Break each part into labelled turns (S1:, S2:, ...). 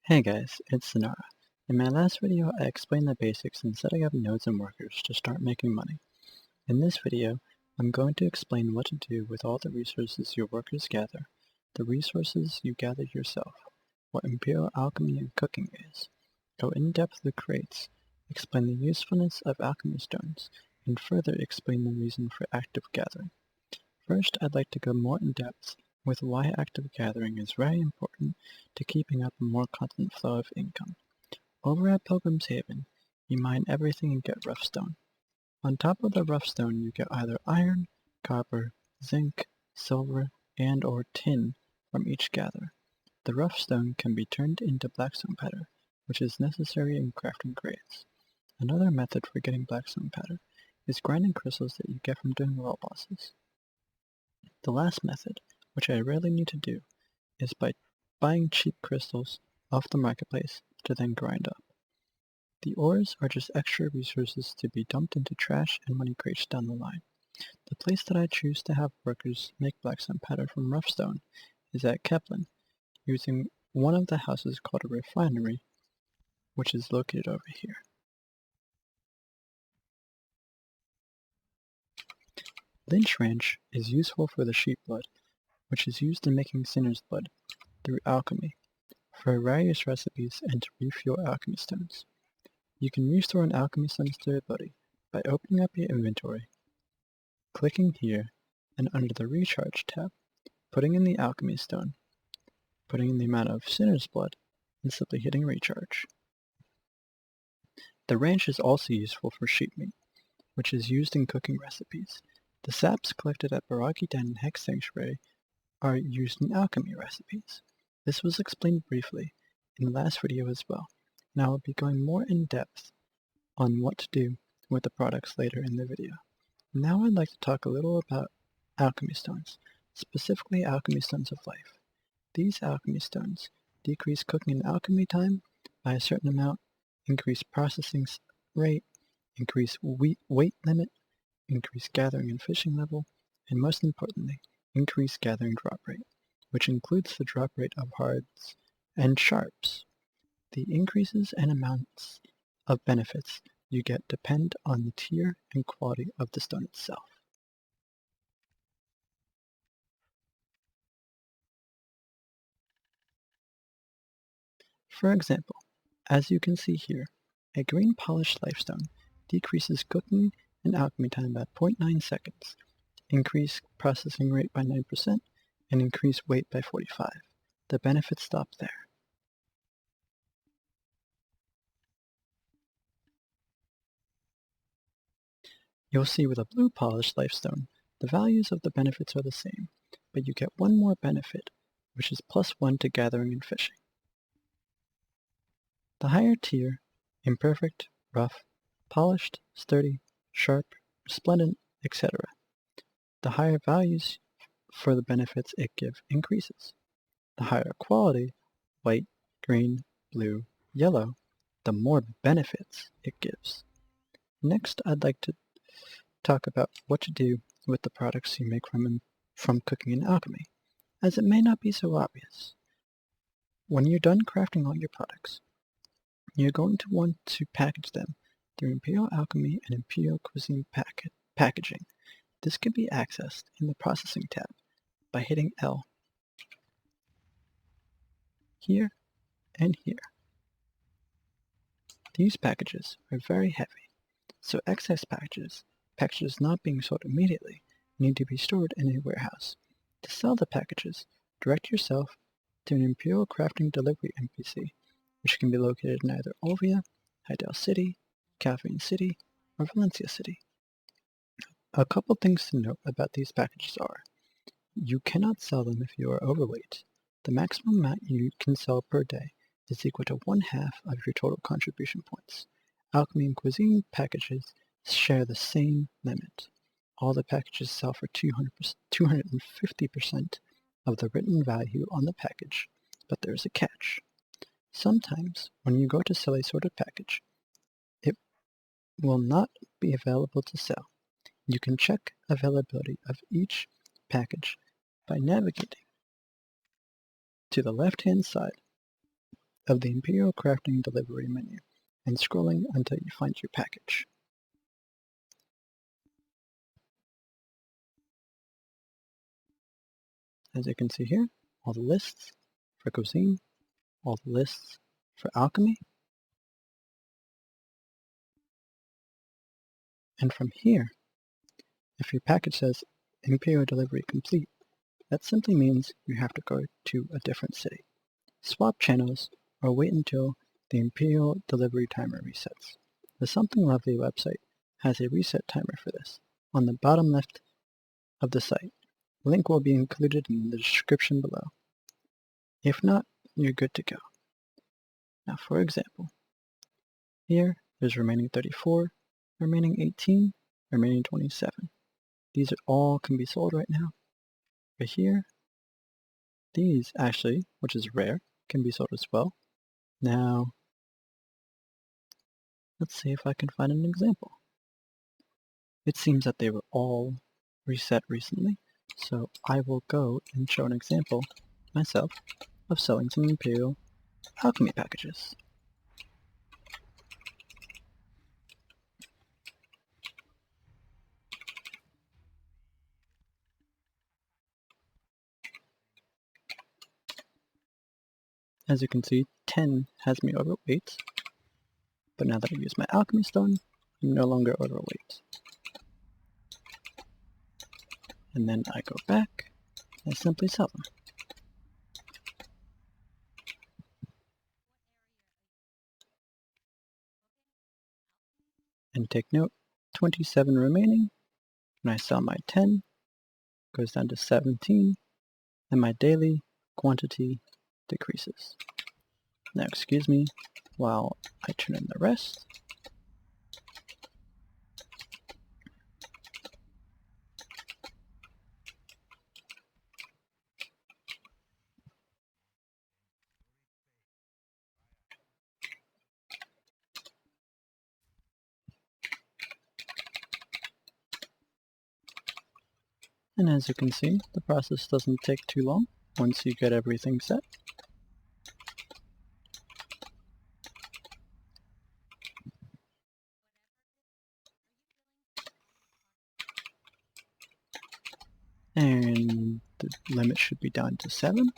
S1: Hey guys, it's Sonara. In my last video, I explained the basics in setting up nodes and workers to start making money. In this video, I'm going to explain what to do with all the resources your workers gather, the resources you gather yourself, what Imperial Alchemy and Cooking is, go in depth with crates, explain the usefulness of alchemy stones, and further explain the reason for active gathering. First, I'd like to go more in depth with why active gathering is very important to keeping up a more constant flow of income. Over at Pilgrim's Haven, you mine everything and get rough stone. On top of the rough stone, you get either iron, copper, zinc, silver, and or tin from each gather. The rough stone can be turned into blackstone powder, which is necessary in crafting grades. Another method for getting blackstone powder is grinding crystals that you get from doing world bosses. The last method, which I rarely need to do, is by buying cheap crystals off the marketplace to then grind up. The ores are just extra resources to be dumped into trash and money crates down the line. The place that I choose to have workers make blackstone powder from rough stone is at Kepler, using one of the houses called a refinery, which is located over here. Lynch Ranch is useful for the sheep blood, which is used in making sinner's blood through alchemy, for various recipes and to refuel alchemy stones. You can restore an alchemy stone's durability by opening up your inventory, clicking here, and under the Recharge tab, putting in the alchemy stone, putting in the amount of sinner's blood, and simply hitting Recharge. The ranch is also useful for sheep meat, which is used in cooking recipes. The saps collected at Baraki Den and Hex Sanctuary are used in alchemy recipes. This was explained briefly in the last video as well, and I will be going more in depth on what to do with the products later in the video. Now I'd like to talk a little about alchemy stones, specifically alchemy stones of life. These alchemy stones decrease cooking and alchemy time by a certain amount, increase processing rate, increase weight limit, increase gathering and fishing level, and most importantly, increase gathering drop rate, which includes the drop rate of hards and sharps. The increases and amounts of benefits you get depend on the tier and quality of the stone itself. For example, as you can see here, a green polished lifestone decreases cooking and alchemy time by 0.9 seconds, increase processing rate by 9%, and increase weight by 45. The benefits stop there. You'll see with a blue polished lifestone, the values of the benefits are the same, but you get one more benefit, which is +1 to gathering and fishing. The higher tier, imperfect, rough, polished, sturdy, sharp, resplendent, etc. The higher values for the benefits it gives increases. The higher quality, white, green, blue, yellow, the more benefits it gives. Next, I'd like to talk about what to do with the products you make from cooking and alchemy, as it may not be so obvious. When you're done crafting all your products, you're going to want to package them through Imperial Alchemy and Imperial Cuisine packaging. This can be accessed in the Processing tab by hitting L here and here. These packages are very heavy, so excess packages not being sold immediately, need to be stored in a warehouse. To sell the packages, direct yourself to an Imperial Crafting Delivery NPC, which can be located in either Olvia, Hydel City, Calvin City, or Valencia City. A couple things to note about these packages are, you cannot sell them if you are overweight. The maximum amount you can sell per day is equal to 1/2 of your total contribution points. Alchemy and Cuisine packages share the same limit. All the packages sell for 250% of the written value on the package, but there's a catch. Sometimes, when you go to sell a sorted package, it will not be available to sell. You can check availability of each package by navigating to the left-hand side of the Imperial Crafting Delivery menu and scrolling until you find your package. As you can see here, all the lists for cuisine, all the lists for alchemy, and from here, if your package says Imperial Delivery Complete, that simply means you have to go to a different city. Swap channels or wait until the Imperial Delivery timer resets. The Something Lovely website has a reset timer for this on the bottom left of the site. Link will be included in the description below. If not, you're good to go. Now for example, here there's remaining 34, remaining 18, remaining 27. These all can be sold right now. But here, these actually, which is rare, can be sold as well. Now, let's see if I can find an example. It seems that they were all reset recently, so I will go and show an example myself of selling some Imperial alchemy packages. As you can see, 10 has me overweight, but now that I've used my alchemy stone, I'm no longer overweight. And then I go back and simply sell them. And take note, 27 remaining, when I sell my 10, goes down to 17, and my daily quantity decreases. Now excuse me while I turn in the rest. And as you can see, the process doesn't take too long once you get everything set. And the limit should be down to 7,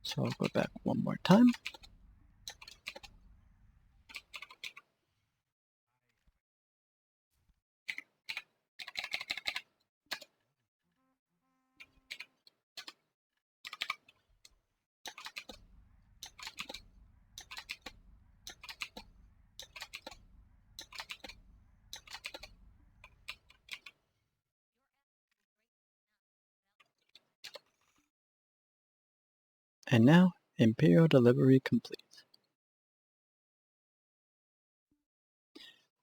S1: so I'll go back one more time. And now, Imperial Delivery complete.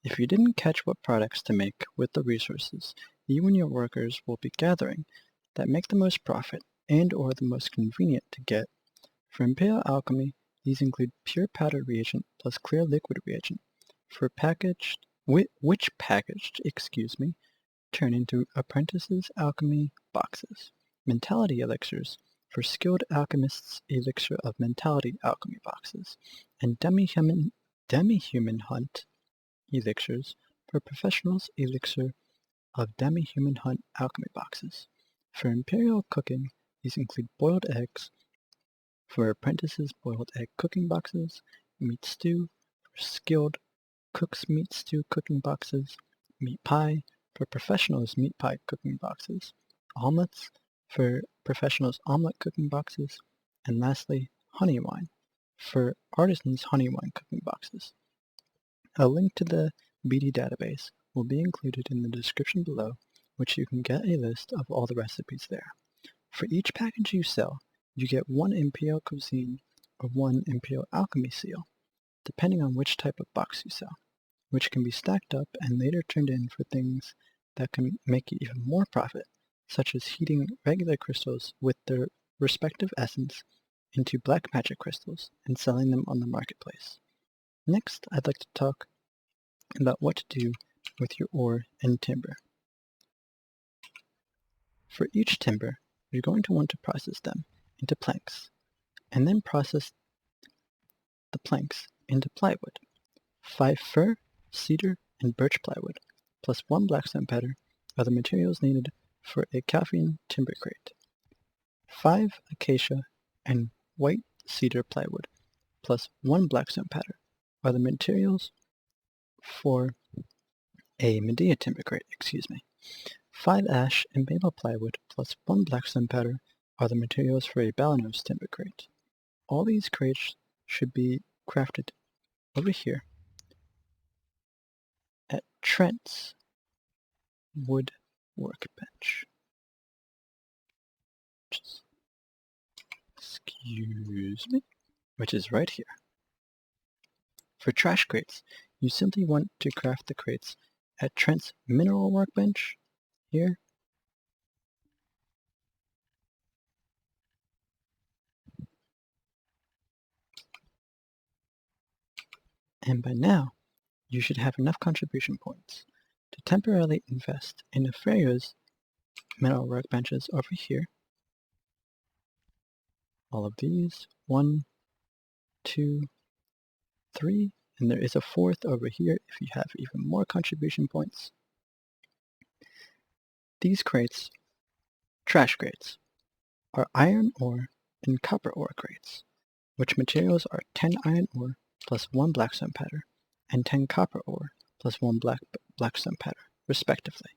S1: If you didn't catch what products to make with the resources you and your workers will be gathering that make the most profit and or the most convenient to get, for Imperial Alchemy, these include pure powder reagent plus clear liquid reagent, for packaged, which packaged, turn into Apprentices Alchemy boxes, Mentality Elixirs, for skilled alchemists Elixir of Mentality Alchemy boxes, and Demi-Human Hunt Elixirs, for professionals Elixir of Demi-Human Hunt Alchemy boxes. For Imperial Cooking, these include boiled eggs, for apprentices boiled egg cooking boxes, meat stew, for skilled cooks meat stew cooking boxes, meat pie, for professionals meat pie cooking boxes, omelets, for professionals omelet cooking boxes, and lastly, honey wine, for artisans honey wine cooking boxes. A link to the BD database will be included in the description below, which you can get a list of all the recipes there. For each package you sell, you get one Imperial Cuisine or one Imperial Alchemy seal, depending on which type of box you sell, which can be stacked up and later turned in for things that can make you even more profit, such as heating regular crystals with their respective essence into black magic crystals and selling them on the marketplace. Next, I'd like to talk about what to do with your ore and timber. For each timber, you're going to want to process them into planks, and then process the planks into plywood. 5 fir, cedar, and birch plywood, plus 1 blackstone powder are the materials needed for a caffeine timber crate. 5 acacia and white cedar plywood, plus 1 blackstone powder are the materials for a Medea timber crate, 5 ash and maple plywood, plus 1 blackstone powder are the materials for a Balanos timber crate. All these crates should be crafted over here at Trent's wood workbench. Excuse me, which is right here. For trash crates, you simply want to craft the crates at Trent's mineral workbench here. And by now, you should have enough contribution points to temporarily invest in Imperial's mineral workbenches over here. All of these, 1, 2, 3, and there is a 4th over here if you have even more contribution points. These crates, trash crates, are iron ore and copper ore crates, which materials are 10 iron ore plus 1 blackstone powder, and 10 copper ore plus 1 blackstone powder, respectively.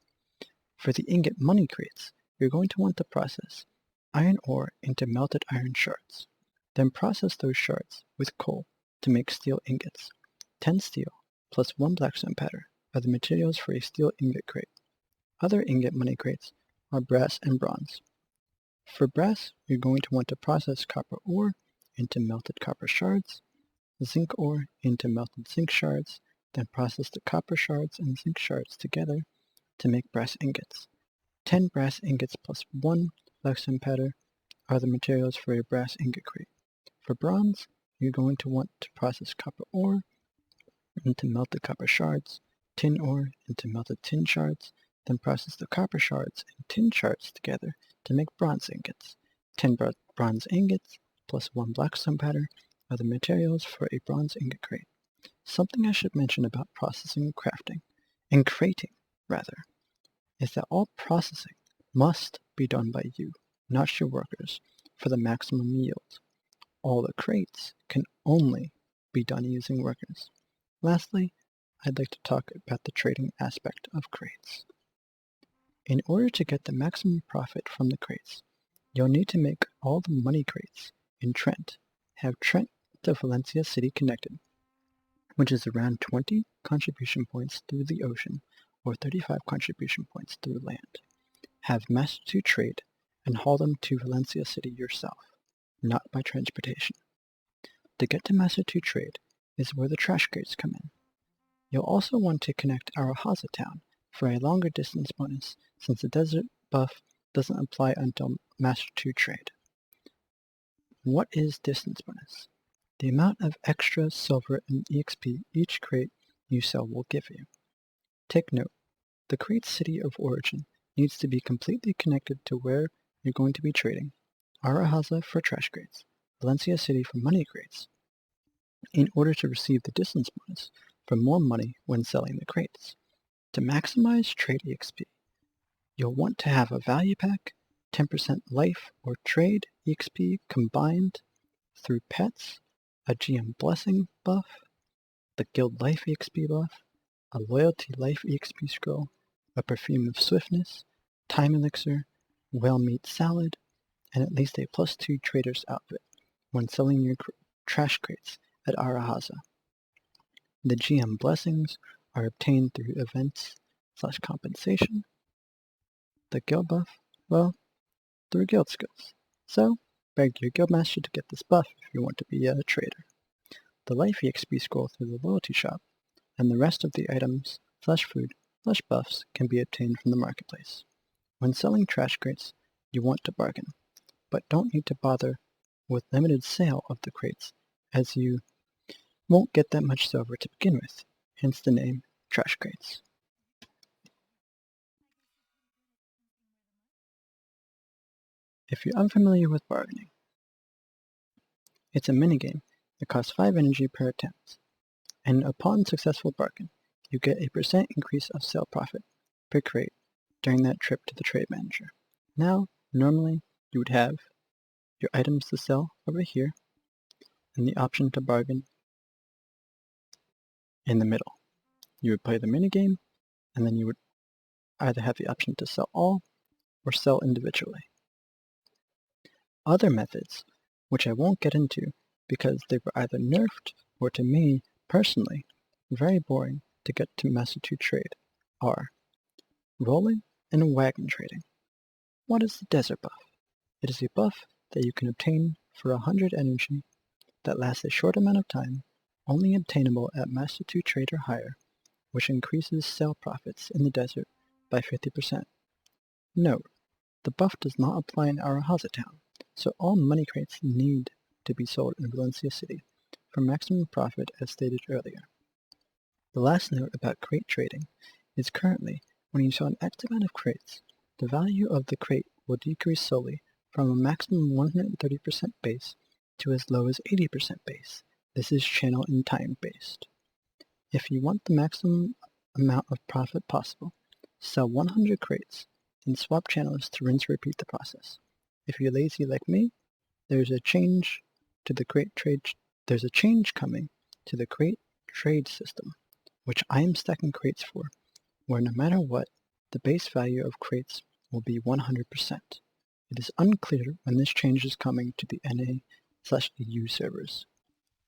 S1: For the ingot money crates, you're going to want to process iron ore into melted iron shards. Then process those shards with coal to make steel ingots. 10 steel plus 1 blackstone powder are the materials for a steel ingot crate. Other ingot money crates are brass and bronze. For brass, you're going to want to process copper ore into melted copper shards, zinc ore into melted zinc shards, then process the copper shards and zinc shards together to make brass ingots. 10 brass ingots plus 1 blackstone powder are the materials for a brass ingot crate. For bronze, you're going to want to process copper ore into melted copper shards, tin ore into melted tin shards, then process the copper shards and tin shards together to make bronze ingots. 10 bronze ingots plus 1 blackstone powder are the materials for a bronze ingot crate. Something I should mention about processing and crafting, and crating, rather, is that all processing must be done by you, not your workers, for the maximum yield. All the crates can only be done using workers. Lastly, I'd like to talk about the trading aspect of crates. In order to get the maximum profit from the crates, you'll need to make all the money crates in Trent have Trent to Valencia City connected, which is around 20 contribution points through the ocean or 35 contribution points through land. Have Master 2 trade and haul them to Valencia City yourself, not by transportation. To get to Master 2 trade is where the trash crates come in. You'll also want to connect Arahaza town for a longer distance bonus, since the desert buff doesn't apply until Master 2 trade. What is distance bonus? The amount of extra silver and EXP each crate you sell will give you. Take note, the crate's city of origin needs to be completely connected to where you're going to be trading. Arahaza for trash crates, Valencia City for money crates, in order to receive the distance bonus for more money when selling the crates. To maximize trade EXP, you'll want to have a value pack, 10% life or trade EXP combined through pets, a GM blessing buff, the guild life EXP buff, a loyalty life EXP scroll, a perfume of swiftness, time elixir, whale meat salad, and at least a +2 trader's outfit when selling your trash crates at Arahaza. The GM blessings are obtained through events/compensation. The guild buff, well, through guild skills. So, beg your guildmaster to get this buff if you want to be a trader. The life EXP scroll through the loyalty shop, and the rest of the items/food/buffs can be obtained from the marketplace. When selling trash crates, you want to bargain, but don't need to bother with limited sale of the crates, as you won't get that much silver to begin with, hence the name trash crates. If you're unfamiliar with bargaining, it's a minigame It costs 5 energy per attempt. And upon successful bargain, you get a % increase of sale profit per crate during that trip to the trade manager. Now, normally, you would have your items to sell over here, and the option to bargain in the middle. You would play the minigame, and then you would either have the option to sell all or sell individually. Other methods, which I won't get into because they were either nerfed or, to me personally, very boring to get to Master 2 trade, are rolling and wagon trading. What is the desert buff? It is a buff that you can obtain for 100 energy that lasts a short amount of time, only obtainable at Master 2 trade or higher, which increases sale profits in the desert by 50%. Note, the buff does not apply in Arahaza Town, so all money crates need to be sold in Valencia City for maximum profit as stated earlier. The last note about crate trading is currently, when you sell an X amount of crates, the value of the crate will decrease slowly from a maximum 130% base to as low as 80% base. This is channel and time based. If you want the maximum amount of profit possible, sell 100 crates and swap channels to rinse and repeat the process. If you're lazy like me, there's a change coming to the crate trade system, which I am stacking crates for, where no matter what, the base value of crates will be 100%. It is unclear when this change is coming to the NA/EU servers.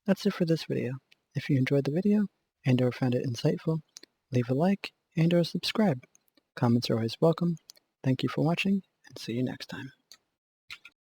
S1: That's it for this video. If you enjoyed the video and or found it insightful, leave a like and or subscribe. Comments are always welcome. Thank you for watching, and see you next time.